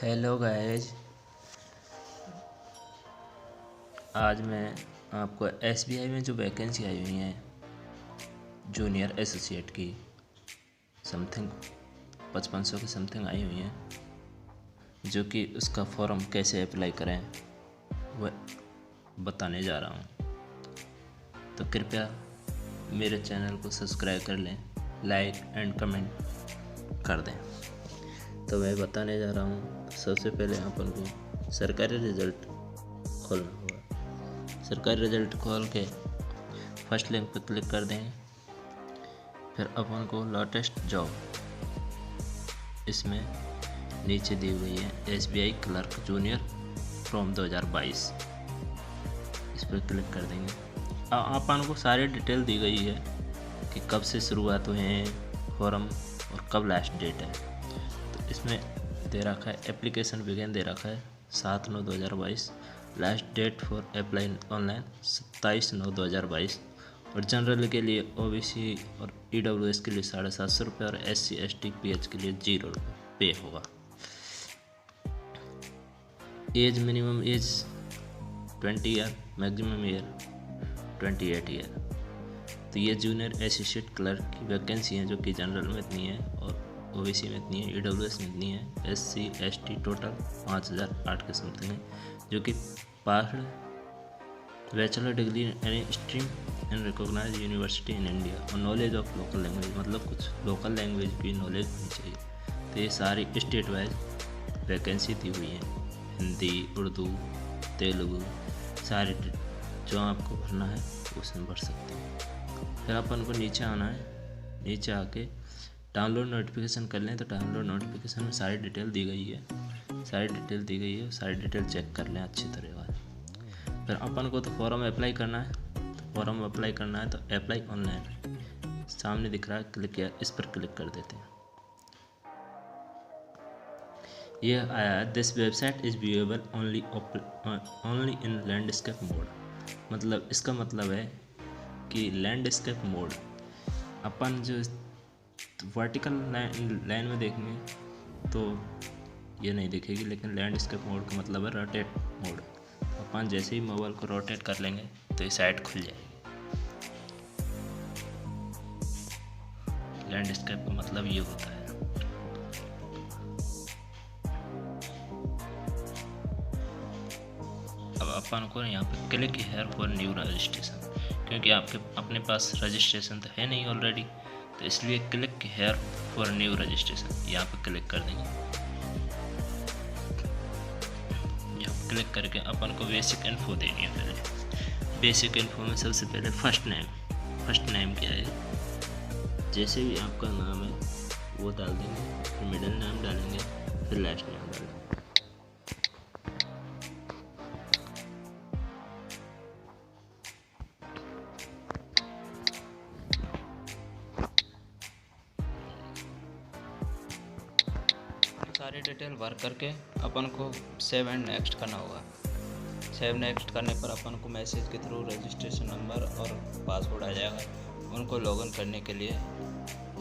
Hello guys. आज मैं आपको एसबीआई में जो वैकेंसी आई हुई हैं जूनियर एसोसिएट की समथिंग 5500 की समथिंग आई हुई हैं, जो कि उसका फॉर्म कैसे अप्लाई करें वह बताने जा रहा हूँ। तो कृपया मेरे चैनल को सब्सक्राइब कर लें, लाइक एंड कमेंट कर दें। तो मैं बताने जा रहा हूँ। सबसे पहले अपन को सरकारी रिज़ल्ट खोलना होगा। सरकारी रिज़ल्ट खोल के फर्स्ट लिंक पर क्लिक कर देंगे। फिर अपन को लेटेस्ट जॉब इसमें नीचे दी हुई है एसबीआई क्लर्क जूनियर फ्रॉम 2022। इस पर क्लिक कर देंगे। अपन को सारी डिटेल दी गई है कि कब से शुरुआत हुए हैं फॉर्म और कब लास्ट डेट है। तो इसमें दे रखा है एप्लीकेशन बिगिन दे रखा है 7/9/2022। Last date for apply online 27/9/2022। और जनरल के लिए ओबीसी और ईडब्ल्यूएस के लिए 750 रुपये और SC ST PH के लिए 0 रुपये पे होगा। Age minimum age 20 year, maximum year 28 year. तो ये जूनियर एसोसिएट क्लर्क की वैकेंसी है, जो कि जनरल में इतनी है और ओबीसी में इतनी है, ईडब्ल्यूएस में इतनी है, SC ST टोटल 5008 के समथिंग है, जो कि passed bachelor degree any stream in recognise university in India और नॉलेज ऑफ लोकल लैंग्वेज, मतलब कुछ लोकल लैंग्वेज की नॉलेज होनी चाहिए। तो ये सारी स्टेट वाइज वैकेंसी दी हुई है, हिंदी, उर्दू, तेलुगु, सारे जो आपको भरना है उसमें भर सकते हैं। फिर अपन को नीचे आना है। नीचे आके डाउनलोड नोटिफिकेशन कर लें। तो डाउनलोड नोटिफिकेशन में सारी डिटेल दी गई है, सारी डिटेल चेक कर लें अच्छी तरह। फिर अपन को तो फॉर्म अप्लाई करना है। तो अप्लाई ऑनलाइन सामने दिख रहा है, क्लिक किया, इस पर क्लिक कर देते हैं। ये आया this website is viewable only in landscape mode. मतलब इसका मतलब है कि लैंडस्केप मोड अपन जो वर्टिकल लाइन में देखेंगे तो ये नहीं दिखेगी, लेकिन लैंडस्केप मोड का मतलब है रोटेट मोड। अपन जैसे ही मोबाइल को रोटेट कर लेंगे तो ये साइट खुल जाएगी। लैंडस्केप का मतलब ये होता है। अब अपन को यहाँ पे click here for new registration, क्योंकि आपके अपने पास रजिस्ट्रेशन तो है नहीं ऑलरेडी, तो इसलिए click here for new registration यहाँ पे क्लिक कर देंगे। यहाँ क्लिक करके अपन को बेसिक इन्फो देनी है। पहले बेसिक इन्फो में सबसे पहले फर्स्ट नेम क्या है, जैसे भी आपका नाम है वो डाल देंगे, फिर मिडिल नेम डालेंगे, फिर लास्ट नेम डालेंगे। सारी डिटेल भर करके अपन को सेव एंड नेक्स्ट करना होगा। सेव नेक्स्ट करने पर अपन को मैसेज के थ्रू रजिस्ट्रेशन नंबर और पासवर्ड आ जाएगा। उनको लॉगिन करने के लिए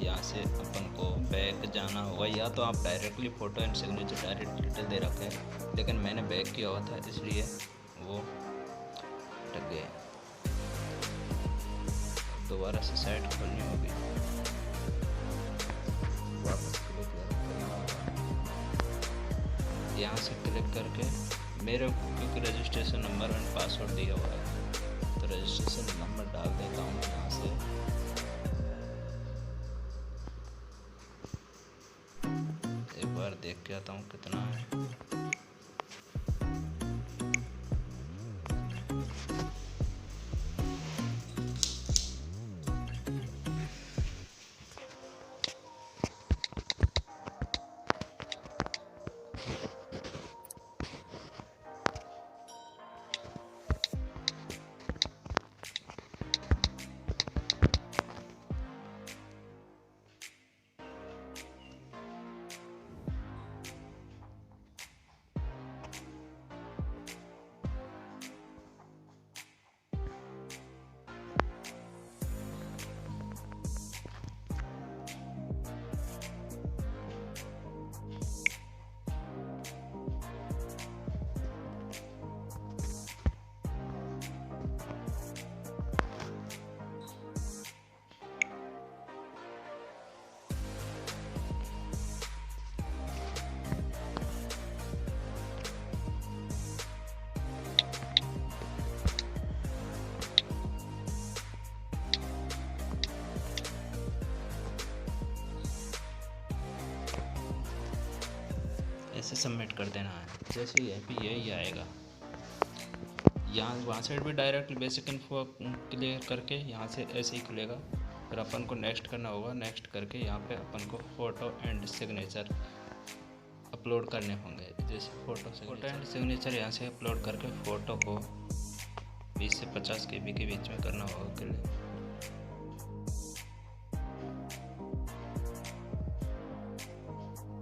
यहाँ से अपन को बैक जाना होगा, या तो आप directly photo and signature direct detail दे रखे हैं, लेकिन मैंने बैक किया हुआ था इसलिए वो अटक गए। दोबारा से साइट खोलनी होगी, वापस क्लिक करना होगा। यहाँ से क्लिक करके मेरे क्योंकि रजिस्ट्रेशन नंबर एंड पासवर्ड दिया हुआ है, तो रजिस्ट्रेशन नंबर डाल देता हूँ यहाँ से। एक बार देख के आता हूँ कितना है। से सबमिट कर देना है। जैसे यही आएगा, यहाँ वहाँ साइड भी डायरेक्ट बेसिक इन्फो क्लियर करके यहाँ से ऐसे ही खुलेगा। फिर अपन को नेक्स्ट करना होगा। नेक्स्ट करके यहाँ पे अपन को फ़ोटो एंड सिग्नेचर अपलोड करने होंगे। जैसे फ़ोटो एंड सिग्नेचर यहाँ से अपलोड करके फ़ोटो को 20 से 50 KB के बीच में करना होगा क्लियर।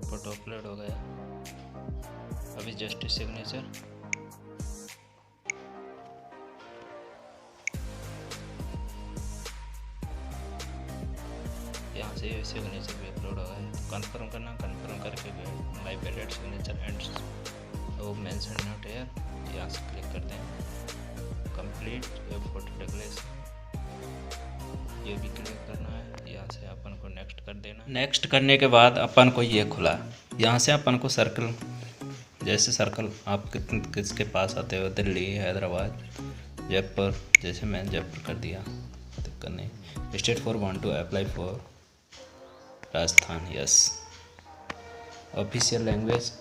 फ़ोटो अपलोड हो गया। अभी जस्ट सिग्नेचर यहाँ से सिग्नेचर भी अपलोड हो गया है। कंफर्म करना, कंफर्म करके लाइव एडिट सिग्नेचर एंड वो मेंशन नॉट हियर यहाँ से क्लिक करते हैं। कंप्लीट ये फोटो डिक्लेरेशन ये भी क्लिक करना है। यहाँ से अपन को नेक्स्ट कर देना। नेक्स्ट करने के बाद अपन को ये खुला। यहाँ से अपन को सर्कल, जैसे सर्कल आप किसके पास आते हो, दिल्ली, हैदराबाद, जयपुर, जैसे मैंने जयपुर कर दिया, दिक्कत नहीं। State for want to apply for Rajasthan, yes. Official language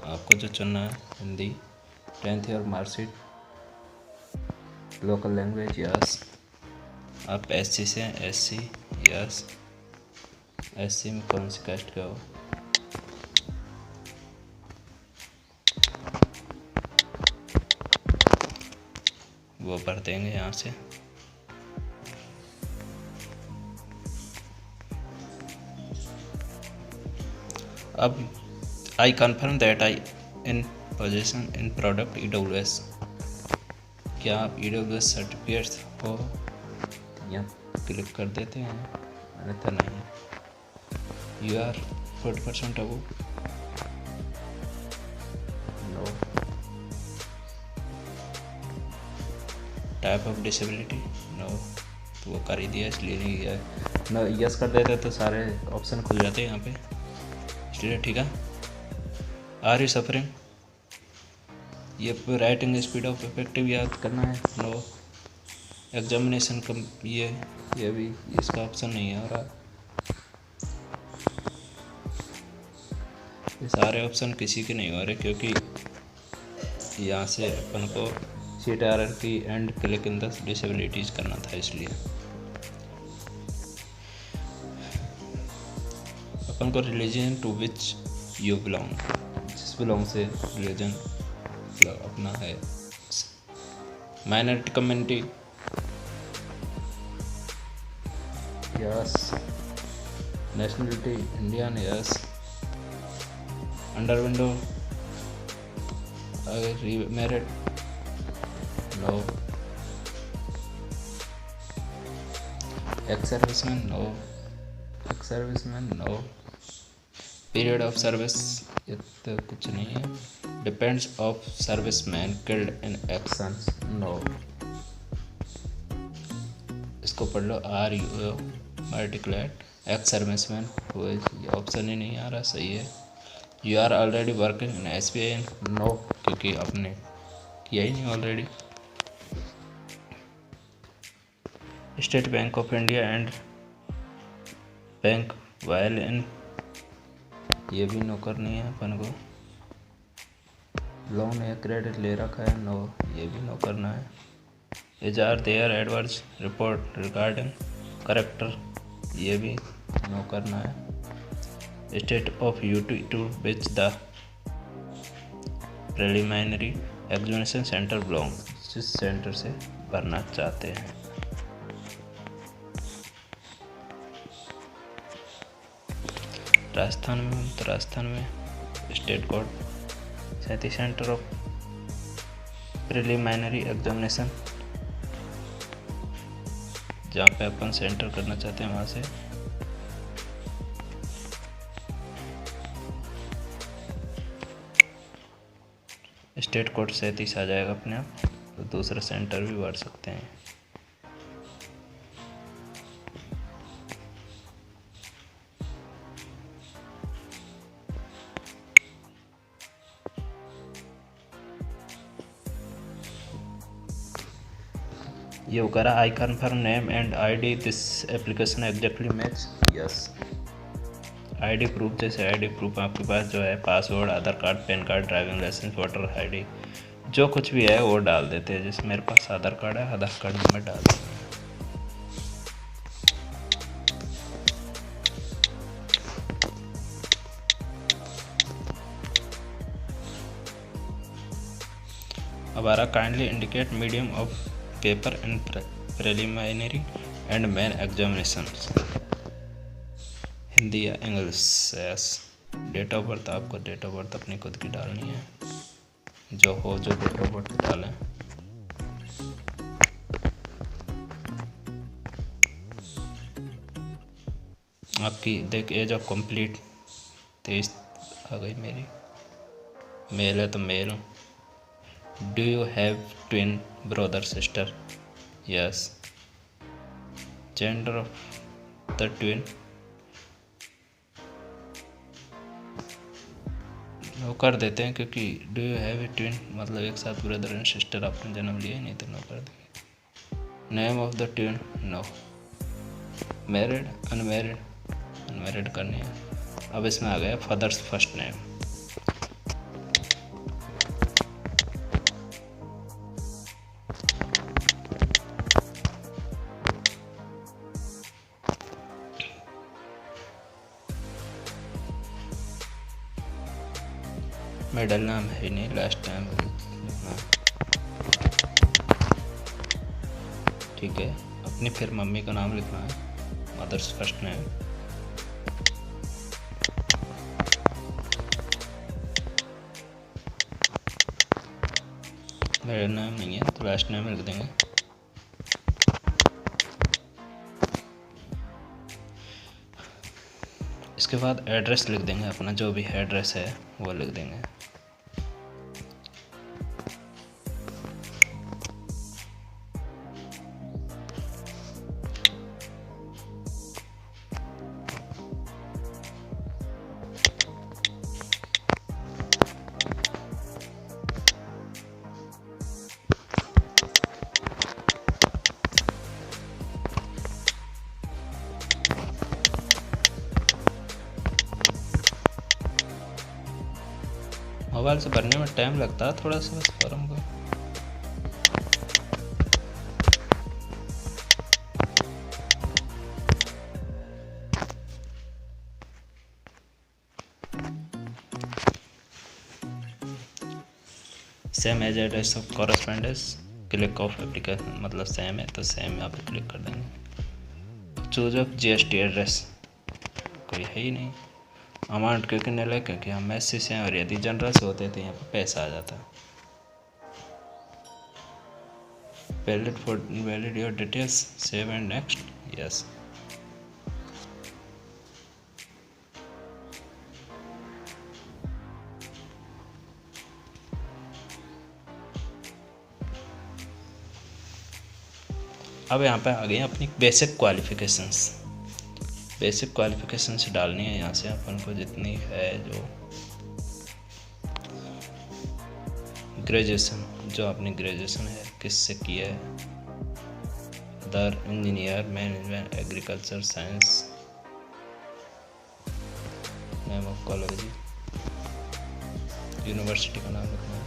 आपको जो चुनना है हिंदी, 10th और मार्कशीट। Local language yes. आप SC से SC यस। SC में कौन सी कास्ट का हो, वो भर देंगे यहाँ से। अब I confirm that I in position in product EWS। क्या आप EWS सर्टिफिकेट्स हो, यहाँ क्लिक कर देते हैं, अन्यथा नहीं। You are 40% above, no. Type of disability, no, तो वो कर ही दिया इसलिए नहीं किया ना। यस कर देते तो सारे ऑप्शन खुल जाते हैं यहाँ पे, इसलिए ठीक है। आर यू सफरिंग, ये राइटिंग स्पीड ऑफ इफेक्टिव याद करना है, नो। एग्जामिनेशन कम, ये भी इसका ऑप्शन नहीं आ रहा। ये सारे ऑप्शन किसी के नहीं हो रहे क्योंकि यहाँ से अपन को seat hierarchy and click in the disabilities करना था, इसलिए अपन को religion to which you belong, जिस बिलोंग से रिलीजन अपना है। Minority community yes. Nationality Indian yes. Under window married, no. Ex serviceman, no. Ex serviceman, no. Period of service, ये तो कुछ नहीं है। Depends of serviceman killed in actions, no. इसको पढ़ लो। Are you articulate ex serviceman, ये option ही नहीं आ रहा, सही है। You are already working in SBI, no, क्योंकि आपने किया ही नहीं already. State bank of India and bank while in, ये भी नो करनी है अपन को। लोन या क्रेडिट ले रखा है, नो, ये भी नो करना है। Is are there adverse report regarding character, ये भी नो करना है। State of UT to which the preliminary examination centre belong, जिस सेंटर से भरना चाहते हैं। राजस्थान में, तो राजस्थान में state code 37 centre of preliminary examination, जहाँ पे अपन सेंटर करना चाहते हैं वहाँ से। स्टेट कोड 37 आ जाएगा अपने आप, तो दूसरा सेंटर भी भर सकते हैं। ये करा। I confirm name and ID this application exactly match, yes. ID proof, जैसे आईडी प्रूफ आपके पास जो है password, Aadhaar card, PAN card, driving licence, voter ID, जो कुछ भी है वो डाल देते हैं। जैसे मेरे पास आधार कार्ड है, आधार कार्ड भी मैं डाल दूँगा। अब आ रहा kindly indicate medium of paper and preliminary and main examinations, Hindi या English. Yes. Date of birth, आपको डेट ऑफ बर्थ अपनी खुद की डालनी है, जो हो जो डेट ऑफ बर्थ डालें। आपकी देख एज ऑफ कंप्लीट 23 आ गई मेरी। मेल है तो मेल हूँ। Do you have twin brother sister? Yes. Gender of the twin, no कर देते हैं, क्योंकि do you have a twin मतलब एक साथ ब्रदर एंड सिस्टर आपने जन्म लिया ही नहीं, तो नो कर देंगे। Name of the twin, no. Married, unmarried, unmarried करनी है। अब इसमें आ गया फादर्स फर्स्ट नेम। मिडिल नाम है नहीं, लास्ट टाइम लिखना, ठीक है। अपनी फिर मम्मी का नाम लिखना है, मदर्स फर्स्ट नेम। मेरा नाम नहीं है तो लास्ट नेम लिख देंगे। इसके बाद एड्रेस लिख देंगे, अपना जो भी एड्रेस है वो लिख देंगे। मोबाइल से भरने में टाइम लगता है थोड़ा सा बस फॉर्म को। Same as address of correspondence, click of application, मतलब सेम है तो सेम यहाँ पे क्लिक कर देंगे। चूज ऑफ जीएसटी एड्रेस, कोई है ही नहीं। अमाउंट क्योंकि नहीं लगे, क्योंकि हम एससी से हैं, और यदि जनरल से होते तो यहाँ पर पैसा आ जाता। Valid your details, save and next, yes. अब यहाँ पे आ गई अपनी बेसिक क्वालिफिकेशंस। बेसिक क्वालिफिकेशंस डालनी है यहाँ से अपन को, जितनी है जो ग्रेजुएशन, जो अपनी ग्रेजुएशन है किससे किया है, other engineer, management, agriculture, science, name of college, university का नाम लिखना है।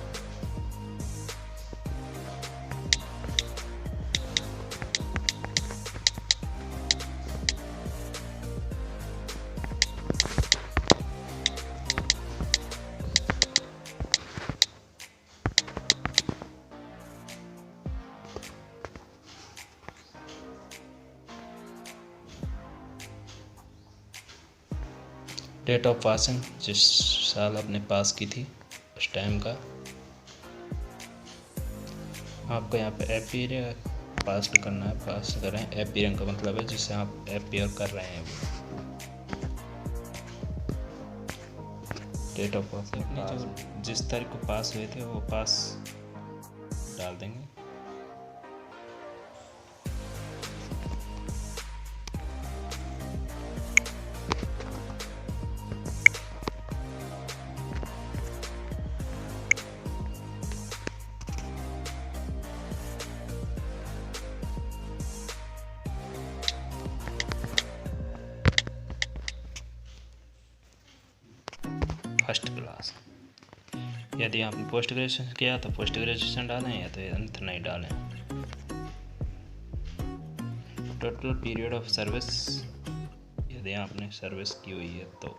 डेट ऑफ पासिंग, जिस साल आपने पास की थी उस टाइम का। आपको यहाँ पे अपीयर पास करना है, पास कर रहे हैं। अपीयरिंग का मतलब है जिससे आप अपीयर कर रहे हैं। डेट ऑफ पासिंग, जो जिस तारीख को पास हुए थे वो पास डाल देंगे। First class. यदि आपने पोस्ट ग्रेजुएशन किया तो पोस्ट ग्रेजुएशन डालें या तो अंत नहीं डालें। टोटल पीरियड ऑफ सर्विस, यदि आपने सर्विस की हुई है तो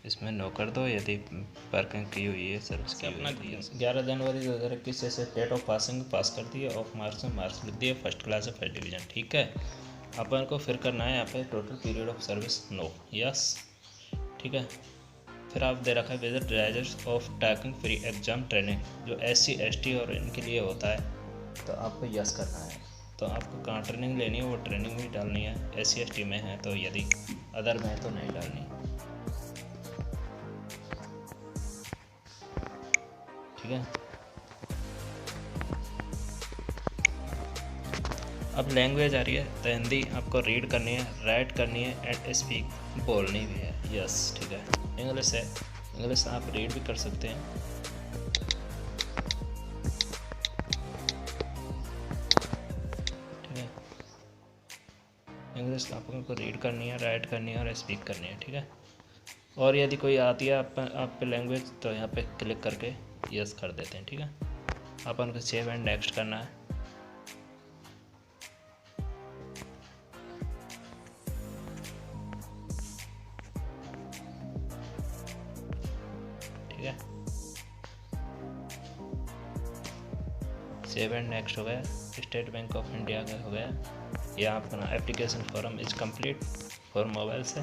इसमें नो कर दो। यदि वर्किंग की हुई है सर्विस की हुई है। 11 जनवरी 2021 से डेट ऑफ पासिंग पास कर दिए, ऑफ मार्क्स में मार्क्स लिख दिए, फर्स्ट क्लास से फर्स्ट डिवीजन। ठीक है, अपन को फिर करना है यहाँ पे total period of service, no, yes. ठीक है, फिर आप दे रखा है visit razors of taking free exam training, जो SC ST और इनके लिए होता है, तो आपको यस करना है। तो आपको कहाँ ट्रेनिंग लेनी है वो ट्रेनिंग भी डालनी है। SC ST में है तो, यदि अदर में है तो नहीं डालनी। ठीक है, अब लैंग्वेज आ रही है तो हिंदी आपको रीड करनी है, राइट करनी है एंड स्पीक बोलनी भी है, यस। ठीक है, इंग्लिश है, इंग्लिश आप रीड भी कर सकते हैं। ठीक है, इंग्लिश आपको रीड करनी है, राइट करनी है और स्पीक करनी है। ठीक है, और यदि कोई आती है आप पे लैंग्वेज तो यहाँ पे क्लिक करके यस कर देते हैं। ठीक है, अपन को सेव एंड नेक्स्ट करना है। ठीक है, सेव एंड नेक्स्ट हो गया। स्टेट बैंक ऑफ इंडिया का हो गया। यह अपना application form is complete for mobile से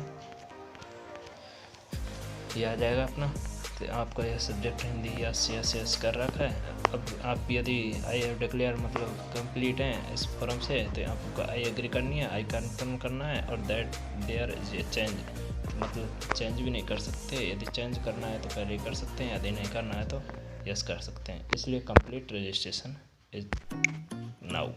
ये आ जाएगा अपना। तो आपका यह सब्जेक्ट हिंदी यस कर रखा है। अब आप यदि आई हैव डिक्लेयर मतलब कंप्लीट हैं इस फॉर्म से, तो आपको आई एग्री करनी है, आई कन्फर्म करना है, और that there is a change, मतलब चेंज भी नहीं कर सकते। यदि चेंज करना है तो पहले ही कर सकते हैं, यदि नहीं करना है तो यस कर सकते हैं। इसलिए complete registration is now.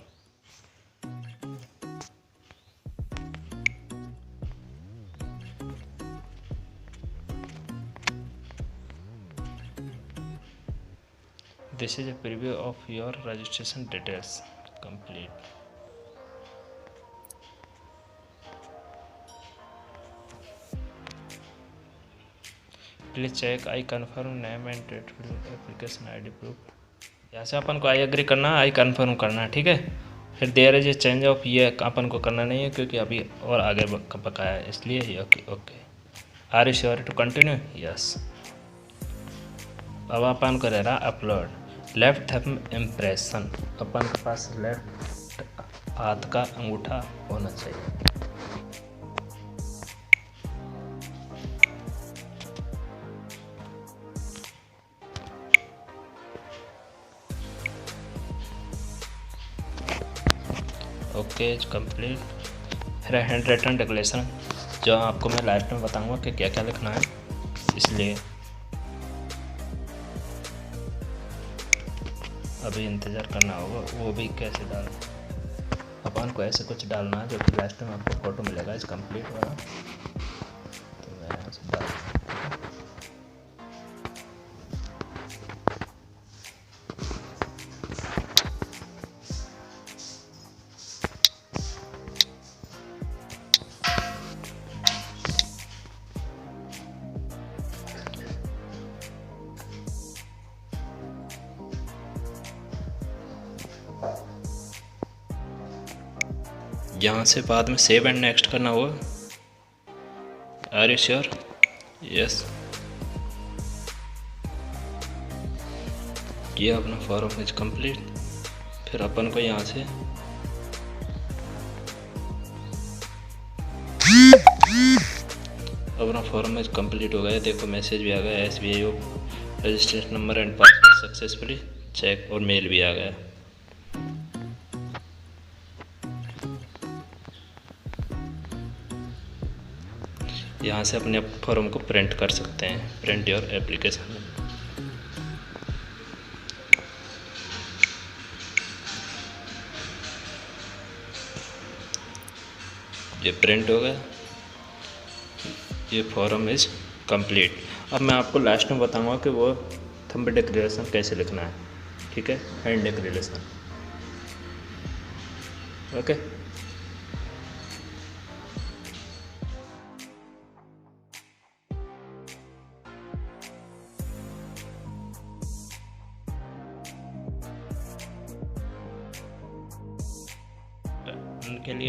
This is a preview of your registration details. Complete. Please check I confirm name and date application ID proof. यहाँ से अपन को आई एग्री करना है, आई कन्फर्म करना है। ठीक है, फिर there is a change of, ये अपन को करना नहीं है क्योंकि अभी और आगे बकाया है, इसलिए ये okay. Are you sure to continue, yes. अब अपन को रह रहा अपलोड लेफ्ट थंब इम्प्रेशन। अपन के पास लेफ्ट हाथ का अंगूठा होना चाहिए। Okay, complete. फिर हैंड रिटन डिक्लेरेशन, जो आपको मैं लास्ट में बताऊंगा कि क्या क्या लिखना है, इसलिए अभी इंतज़ार करना होगा। वो भी कैसे डालना, अपन को ऐसे कुछ डालना है जो कि लास्ट में आपको फोटो मिलेगा इस कंप्लीट वाला, तो मैं यहाँ से डाल। यहाँ से बाद में सेव एंड नेक्स्ट करना होगा। Are you sure, yes. ये अपना फॉर्म इज कंप्लीट। फिर अपन को यहाँ से अपना फॉर्म इज कंप्लीट हो गया। देखो मैसेज भी आ गया, SBI registration number and password successfully check, और मेल भी आ गया। यहाँ से अपने फॉर्म को प्रिंट कर सकते हैं, प्रिंट योर एप्लीकेशन। ये प्रिंट हो गया, ये फॉर्म इज कंप्लीट। अब मैं आपको लास्ट में बताऊंगा कि वो थंब डिक्लेरेशन कैसे लिखना है। ठीक है, हैंड डिक्लेरेशन। ओके। उनके लिए